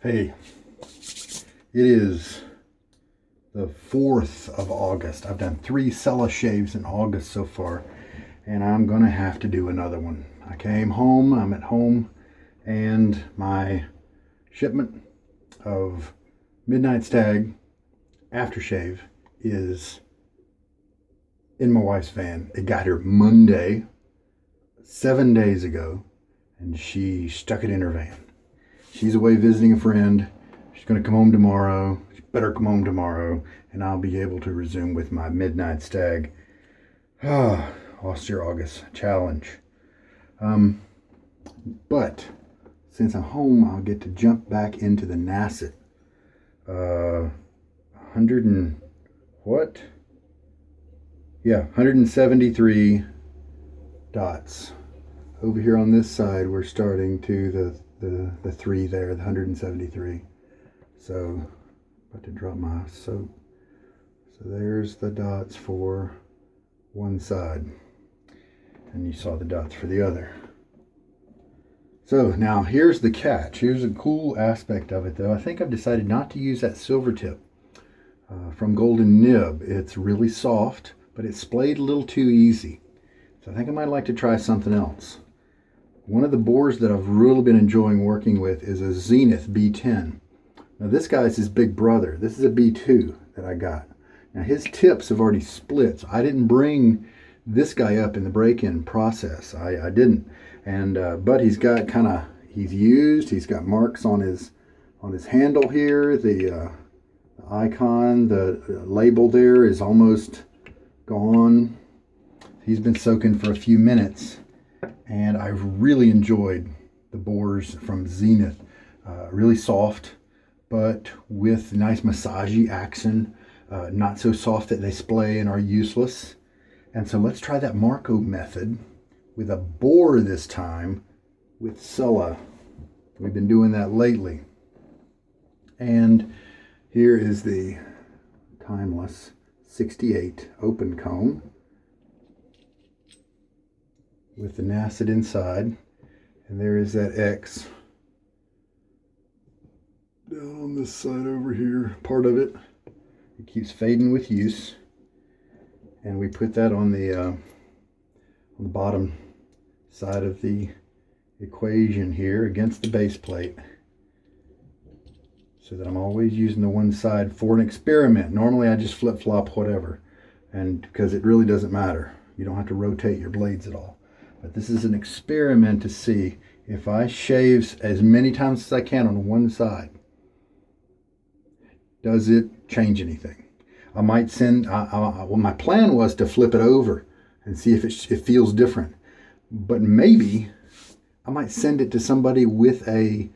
Hey, it is the 4th of August. I've done 3 Cella shaves in August so far, and I'm going to have to do another one. I came home, I'm at home, and my shipment of Midnight Stag aftershave is in my wife's van. It got here Monday, 7 days ago, and she stuck it in her van. She's away visiting a friend. She's going to come home tomorrow. She better come home tomorrow, and I'll be able to resume with my Midnight Stag Austere August challenge. But since I'm home, I'll get to jump back into the Nacet. 173 dots. Over here on this side, we're starting to the 3 there, the 173. So, about to drop my soap. So there's the dots for one side. And you saw the dots for the other. So now here's the catch. Here's a cool aspect of it though. I think I've decided not to use that silver tip from Golden Nib. It's really soft, but it's splayed a little too easy. So I think I might like to try something else. One of the boars that I've really been enjoying working with is a Zenith B10. Now this guy's his big brother. This is a B2 that I got. Now his tips have already split, so I didn't bring this guy up in the break-in process. I didn't. And but he's got he's got marks on his handle here. The icon, the label there is almost gone. He's been soaking for a few minutes. And I've really enjoyed the boars from Zenith. Really soft, but with nice massagey action. Not so soft that they splay and are useless. And so let's try that Marco method with a boar this time with Cella. We've been doing that lately. And here is the timeless 68 open comb with the Nacet inside, and there is that X down on this side over here, part of it. It keeps fading with use, and we put that on the bottom side of the equation here against the base plate, so that I'm always using the one side for an experiment. Normally I just flip-flop whatever, and because it really doesn't matter. You don't have to rotate your blades at all. But this is an experiment to see if I shave as many times as I can on one side, does it change anything? I might send, well, my plan was to flip it over and see if it feels different. But maybe I might send it to somebody with a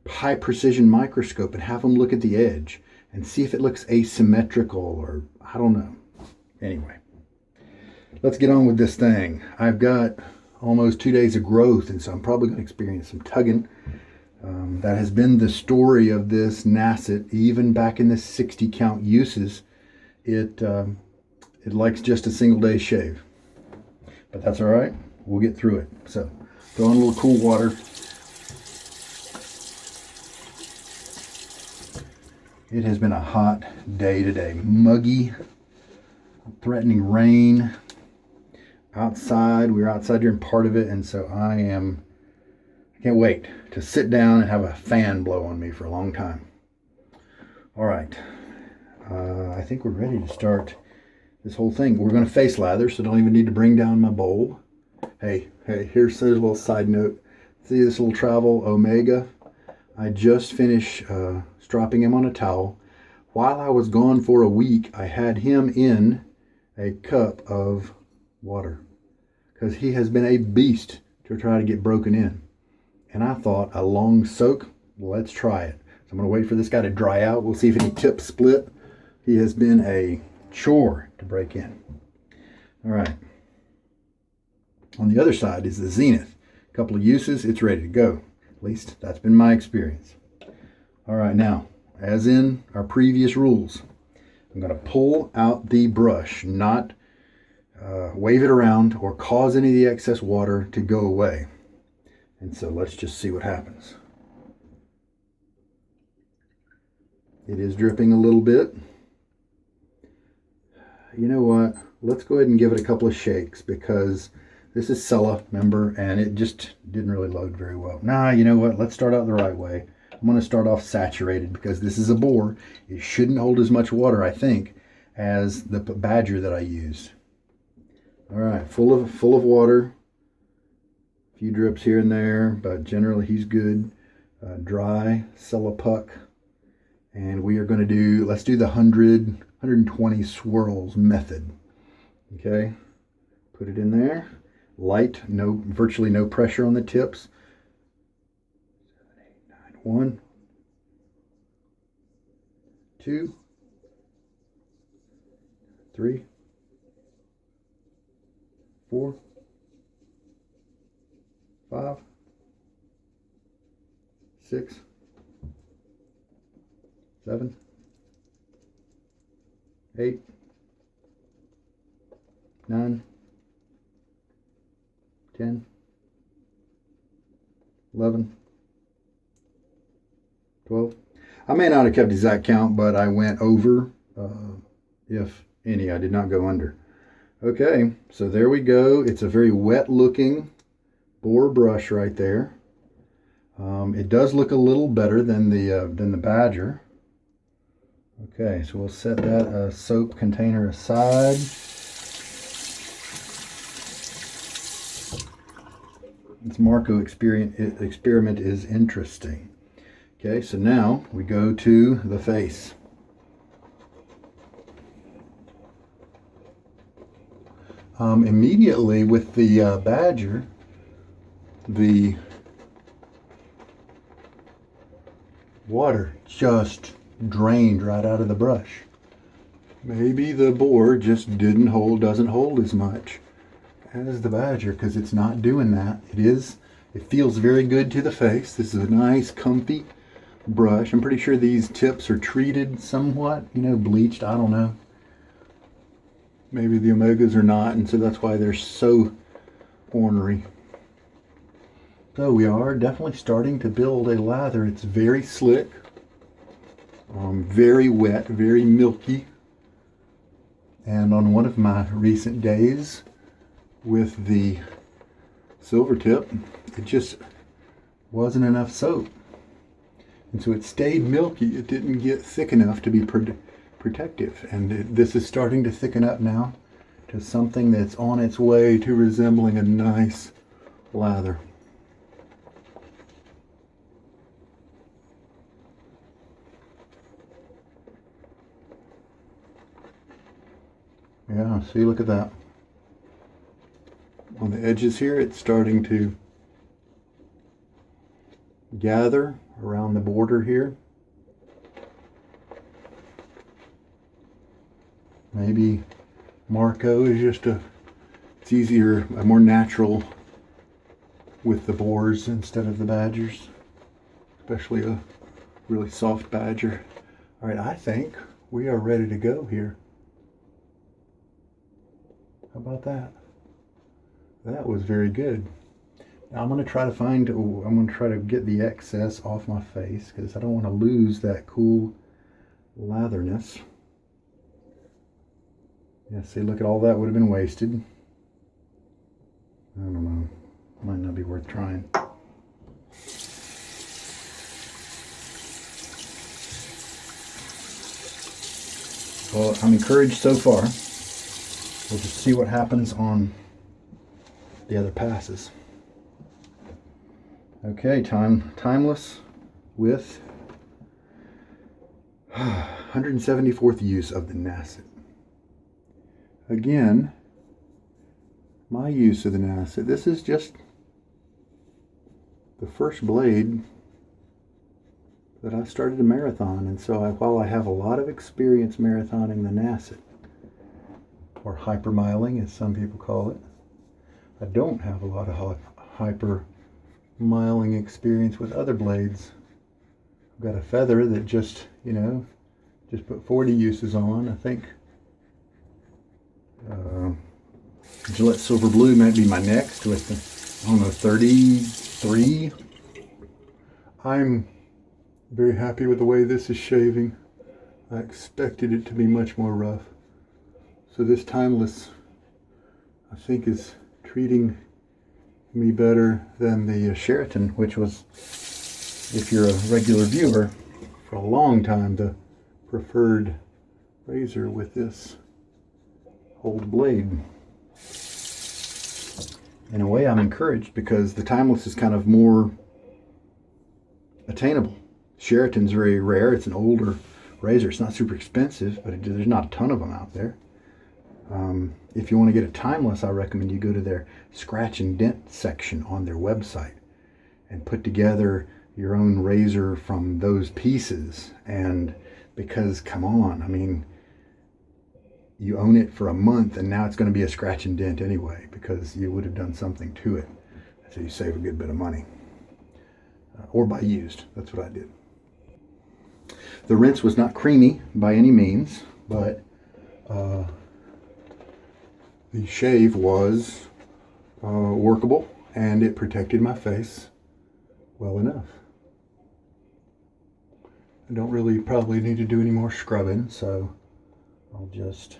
high precision microscope and have them look at the edge and see if it looks asymmetrical, or I don't know. Anyway, let's get on with this thing. I've got almost 2 days of growth, and so I'm probably going to experience some tugging. That has been the story of this Nacet, even back in the 60 count uses. It likes just a single day shave, but that's all right. We'll get through it. So throw in a little cool water. It has been a hot day today, muggy, threatening rain. Outside, we were outside during part of it, and so I can't wait to sit down and have a fan blow on me for a long time. All right, I think we're ready to start this whole thing. We're going to face lather, so don't even need to bring down my bowl. Hey, here's a little side note. See this little travel Omega? I just finished stropping him on a towel. While I was gone for a week, I had him in a cup of water, because he has been a beast to try to get broken in. And I thought a long soak, let's try it. So I'm going to wait for this guy to dry out. We'll see if any tips split. He has been a chore to break in. All right. On the other side is the Zenith. A couple of uses, it's ready to go. At least that's been my experience. All right, now, as in our previous rules, I'm going to pull out the brush, not wave it around or cause any of the excess water to go away. And so let's just see what happens. It is dripping a little bit. You know what? Let's go ahead and give it a couple of shakes because this is Cella, remember, and it just didn't really load very well. Nah, you know what? Let's start out the right way. I'm going to start off saturated because this is a boar. It shouldn't hold as much water, I think, as the Badger that I used. All right, full of water. A few drips here and there, but generally he's good. Dry Cella puck. And we are going to do, let's do the 120 swirls method. Okay, put it in there. Light, virtually no pressure on the tips. 7, 8, 9, 1, 2, 3, 4, 5, 6, 7, 8, 9, 10, 11, 12. I may not have kept exact count, but I went over, if any. I did not go under. Okay, so there we go. It's a very wet looking boar brush right there. It does look a little better than the Badger. Okay, so we'll set that soap container aside. This Marco experiment is interesting. Okay, so now we go to the face. Immediately with the Badger, the water just drained right out of the brush. Maybe the boar just doesn't hold as much as the Badger because it's not doing that. It feels very good to the face. This is a nice, comfy brush. I'm pretty sure these tips are treated somewhat, bleached. I don't know. Maybe the Omegas are not, and so that's why they're so ornery. So we are definitely starting to build a lather. It's very slick, very wet, very milky. And on one of my recent days with the silver tip, it just wasn't enough soap. And so it stayed milky. It didn't get thick enough to be protective. And this is starting to thicken up now to something that's on its way to resembling a nice lather. Yeah, see, look at that. On the edges here, it's starting to gather around the border here. Maybe Marco is just it's easier, more natural with the boars instead of the Badgers, especially a really soft Badger. All right, I think we are ready to go here. How about that? That was very good. Now I'm going to try to get the excess off my face because I don't want to lose that cool latherness. Yeah, see, look at all that would have been wasted. I don't know. Might not be worth trying. Well, I'm encouraged so far. We'll just see what happens on the other passes. Okay, timeless with 174th use of the Nacet. Again, my use of the Nacet. This is just the first blade that I started a marathon, and so while I have a lot of experience marathoning the Nacet, or hypermiling as some people call it, I don't have a lot of hypermiling experience with other blades. I've got a feather that just put 40 uses on. I think Gillette Silver Blue might be my next with, 33. I'm very happy with the way this is shaving. I expected it to be much more rough. So this Timeless, I think, is treating me better than the Sheraton, which was, if you're a regular viewer, for a long time the preferred razor with this old blade. In a way, I'm encouraged because the Timeless is kind of more attainable. Sheraton's very rare. It's an older razor. It's not super expensive, but there's not a ton of them out there. If you want to get a Timeless, I recommend you go to their scratch and dent section on their website and put together your own razor from those pieces. And because, come on, I mean, you own it for a month and now it's going to be a scratch and dent anyway because you would have done something to it. So you save a good bit of money. Or buy used. That's what I did. The rinse was not creamy by any means, but the shave was workable and it protected my face well enough. I don't really probably need to do any more scrubbing, so I'll just,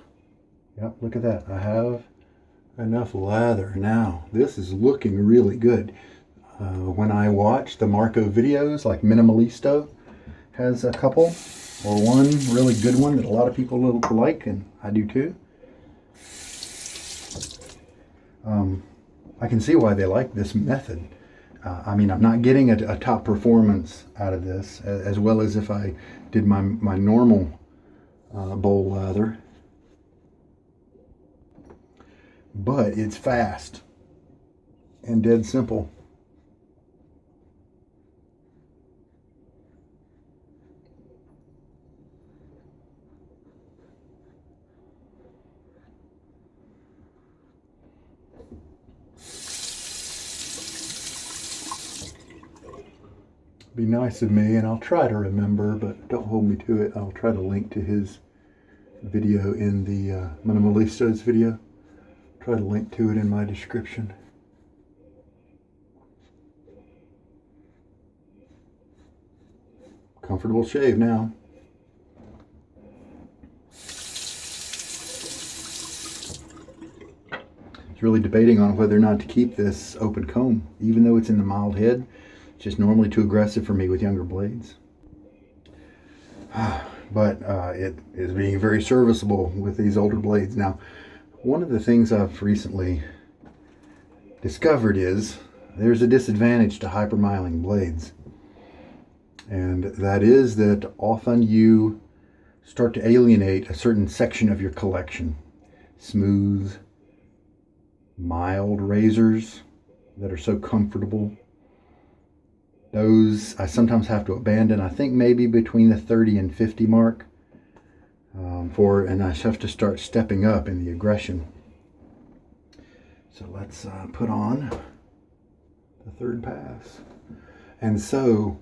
yep, look at that. I have enough lather now. This is looking really good. When I watch the Marco videos, like Minimalisto has a couple, or one really good one that a lot of people like, and I do too. I can see why they like this method. I mean, I'm not getting a top performance out of this as well as if I did my normal bowl lather. But it's fast and dead simple. Be nice of me, and I'll try to remember, but don't hold me to it. I'll try to link to his video in the Minimalisto's video. Try to link to it in my description. Comfortable shave now. It's really debating on whether or not to keep this open comb, even though it's in the mild head. It's just normally too aggressive for me with younger blades. But it is being very serviceable with these older blades. Now, one of the things I've recently discovered is there's a disadvantage to hypermiling blades. And that is that often you start to alienate a certain section of your collection. Smooth, mild razors that are so comfortable. Those I sometimes have to abandon. I think maybe between the 30 and 50 mark. And I have to start stepping up in the aggression. So let's put on the third pass. And so,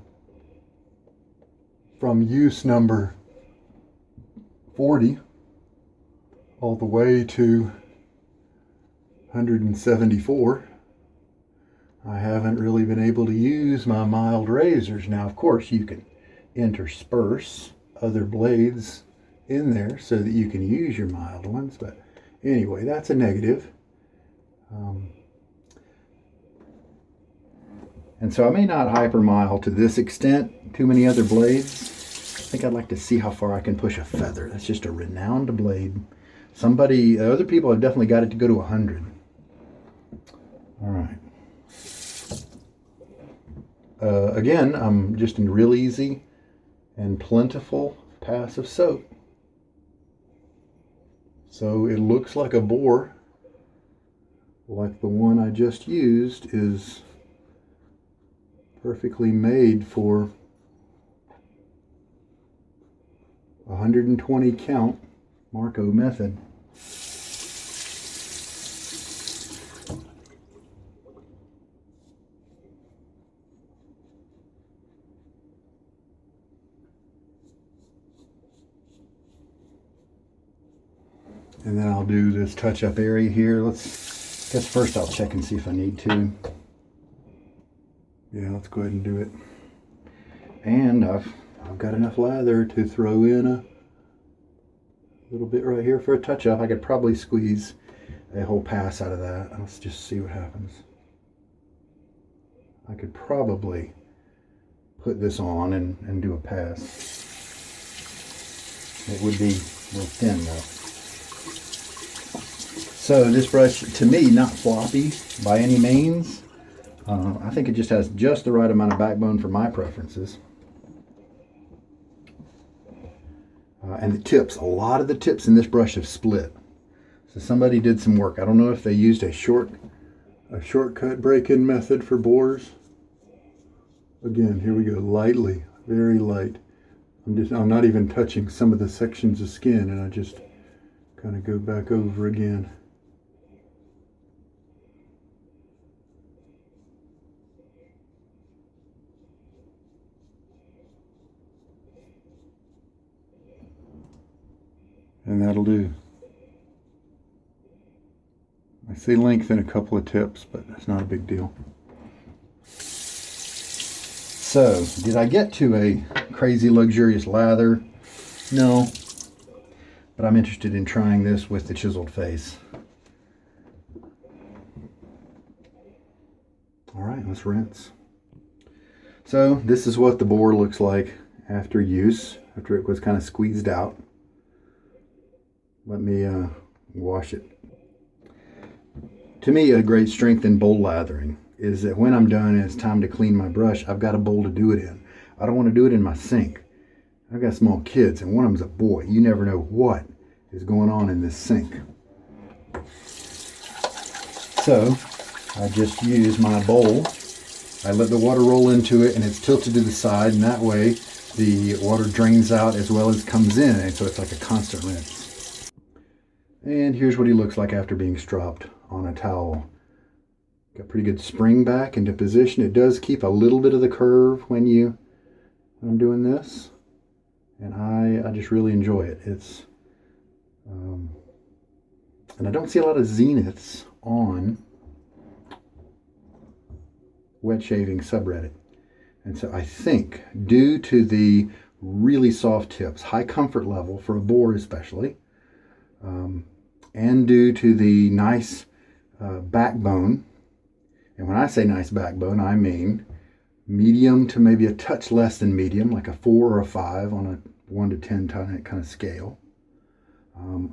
from use number 40 all the way to 174, I haven't really been able to use my mild razors. Now, of course, you can intersperse other blades in there so that you can use your mild ones, but anyway, that's a negative. And so I may not hypermile to this extent, too many other blades. I think I'd like to see how far I can push a feather. That's just a renowned blade. Other people have definitely got it to go to 100. All right. Again, I'm just in real easy and plentiful pass of soap. So it looks like a boar, like the one I just used, is perfectly made for 120 count Marco method. And then I'll do this touch-up area here. Guess first I'll check and see if I need to. Yeah, let's go ahead and do it. And I've got enough lather to throw in A little bit right here for a touch up. I could probably squeeze a whole pass out of that. Let's just see what happens. I could probably put this on and do a pass. It would be a little thin though. So this brush, to me, not floppy by any means. I think it just has just the right amount of backbone for my preferences. And the tips, a lot of the tips in this brush have split. So somebody did some work. I don't know if they used a shortcut break-in method for bores. Again, here we go, lightly, very light. I'm not even touching some of the sections of skin, and I just kind of go back over again. And that'll do. I say lengthen a couple of tips, but that's not a big deal. So, did I get to a crazy luxurious lather? No, but I'm interested in trying this with the chiseled face. All right, let's rinse. So this is what the boar looks like after use, after it was kind of squeezed out. Let me wash it. To me, a great strength in bowl lathering is that when I'm done and it's time to clean my brush, I've got a bowl to do it in. I don't want to do it in my sink. I've got small kids, and one of them's a boy. You never know what is going on in this sink. So I just use my bowl. I let the water roll into it, and it's tilted to the side, and that way the water drains out as well as comes in, and so it's like a constant rinse. And here's what he looks like after being stropped on a towel. Got pretty good spring back into position. It does keep a little bit of the curve when I'm doing this, and I just really enjoy it. It's and I don't see a lot of Zeniths on wet shaving subreddit, and so I think due to the really soft tips, high comfort level for a boar especially, and due to the nice backbone, and when I say nice backbone, I mean medium to maybe a touch less than medium, like a 4 or a 5 on a 1 to 10 kind of scale.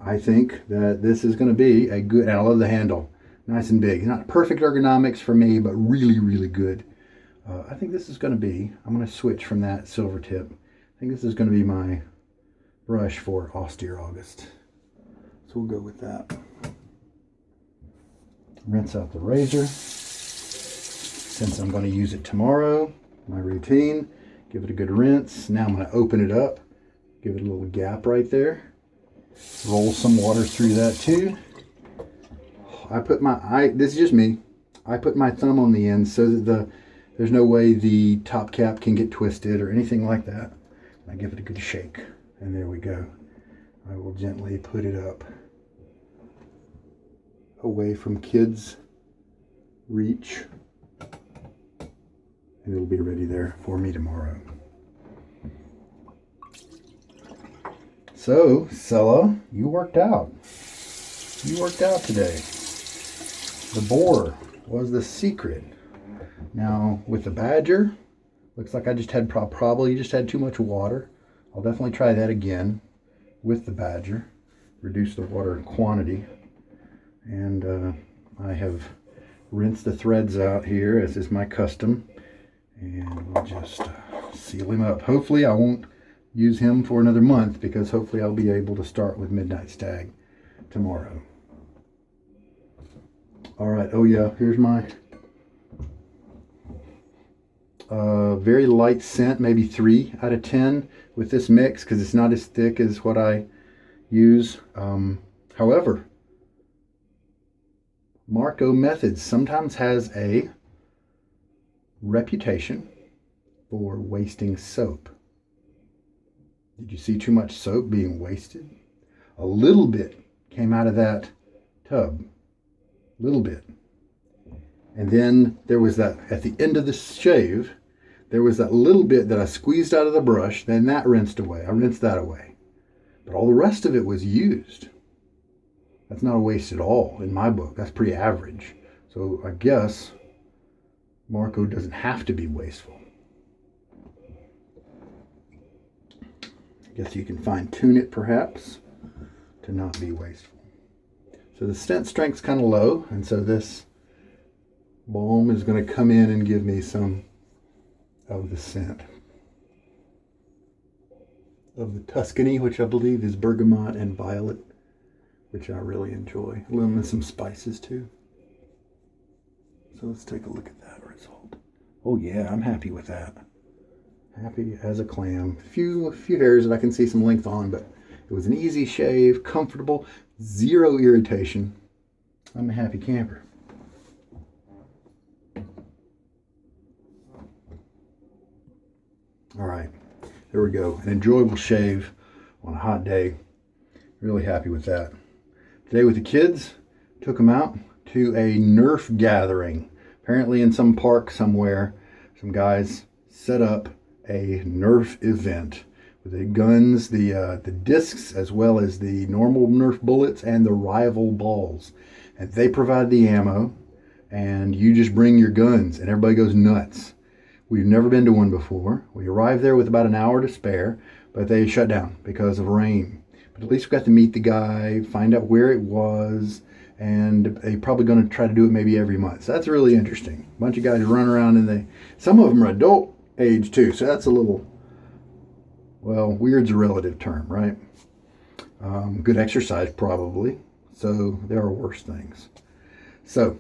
I think that this is going to be a good, and I love the handle, nice and big. Not perfect ergonomics for me, but really, really good. I think this is going to be, I'm going to switch from that silver tip. I think this is going to be my brush for Austere August. So we'll go with that. Rinse out the razor. Since I'm going to use it tomorrow, my routine, give it a good rinse. Now I'm going to open it up, give it a little gap right there. Roll some water through that too. This is just me. I put my thumb on the end so that there's no way the top cap can get twisted or anything like that. I give it a good shake, and there we go. I will gently put it up away from kids' reach, and it'll be ready there for me tomorrow. So, Cella, you worked out. You worked out today. The boar was the secret. Now, with the badger, looks like I just had probably just had too much water. I'll definitely try that again with the badger. Reduce the water quantity. And I have rinsed the threads out here, as is my custom. And we'll just seal him up. Hopefully I won't use him for another month, because hopefully I'll be able to start with Midnight Stag tomorrow. All right, oh yeah, here's my very light scent, maybe 3 out of 10 with this mix, because it's not as thick as what I use. However, Marco Methods sometimes has a reputation for wasting soap. Did you see too much soap being wasted? A little bit came out of that tub. A little bit. And then there was that, at the end of the shave, there was that little bit that I squeezed out of the brush, then that rinsed away. I rinsed that away. but all the rest of it was used. That's not a waste at all in my book. That's pretty average. So I guess Marco doesn't have to be wasteful. I guess you can fine tune it perhaps to not be wasteful. So the scent strength's kind of low, and so this balm is going to come in and give me some of the scent of the Tuscany, which I believe is bergamot and violet, which I really enjoy. A little with some spices too. So let's take a look at that result. Oh yeah, I'm happy with that. Happy as a clam. A few hairs that I can see some length on, but it was an easy shave, comfortable, zero irritation. I'm a happy camper. All right, there we go. An enjoyable shave on a hot day. Really happy with that. Today with the kids, took them out to a Nerf gathering. Apparently in some park somewhere, some guys set up a Nerf event with the guns, the discs, as well as the normal Nerf bullets and the rival balls. And they provide the ammo, and you just bring your guns, and everybody goes nuts. We've never been to one before. We arrived there with about an hour to spare, but they shut down because of rain. But at least we got to meet the guy, find out where it was, and they're probably going to try to do it maybe every month. So that's really interesting. A bunch of guys run around, and some of them are adult age too, so that's a little, well, weird's a relative term, right? Good exercise probably, so there are worse things. So,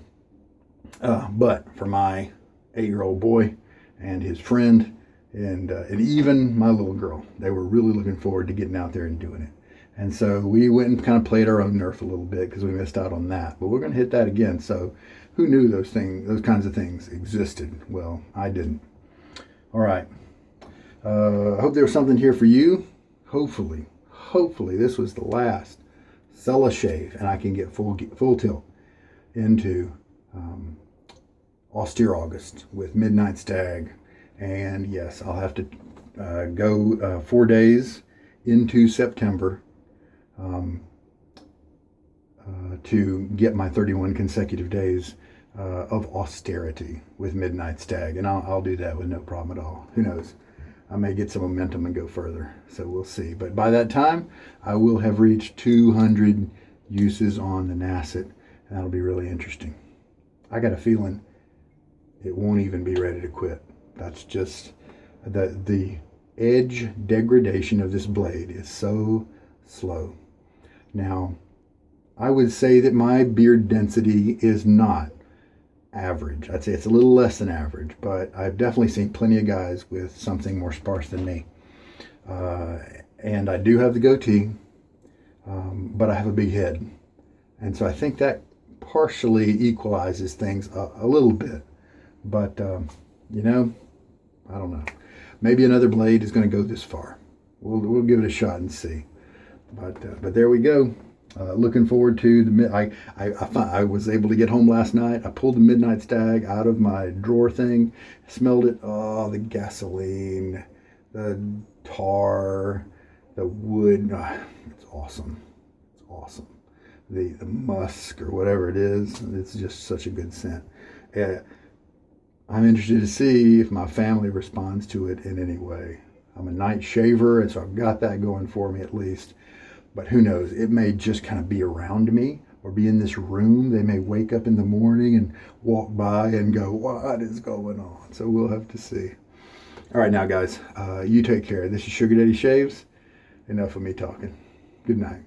but for my 8-year-old boy and his friend, and even my little girl, they were really looking forward to getting out there and doing it. And so we went and kind of played our own Nerf a little bit because we missed out on that. But we're going to hit that again. So who knew those kinds of things existed? Well, I didn't. All right. I hope there was something here for you. Hopefully this was the last Cella shave, and I can get full tilt into Austere August with Midnight Stag. And yes, I'll have to go 4 days into September to get my 31 consecutive days of austerity with Midnight Stag. And I'll do that with no problem at all. Who knows? I may get some momentum and go further. So we'll see. But by that time, I will have reached 200 uses on the Nacet. And that'll be really interesting. I got a feeling it won't even be ready to quit. That's just the edge degradation of this blade is so slow. Now, I would say that my beard density is not average. I'd say it's a little less than average, but I've definitely seen plenty of guys with something more sparse than me. And I do have the goatee, but I have a big head. And so I think that partially equalizes things a little bit. But, you know, I don't know. Maybe another blade is going to go this far. We'll give it a shot and see. But there we go. Looking forward to the I was able to get home last night. I pulled the Midnight Stag out of my drawer thing, smelled it. Oh, the gasoline, the tar, the wood. It's awesome. It's awesome. The musk or whatever it is. It's just such a good scent. I'm interested to see if my family responds to it in any way. I'm a night shaver, and so I've got that going for me at least. But who knows? It may just kind of be around me or be in this room. They may wake up in the morning and walk by and go, what is going on? So we'll have to see. All right, now, guys, you take care. This is Sugar Daddy Shaves. Enough of me talking. Good night.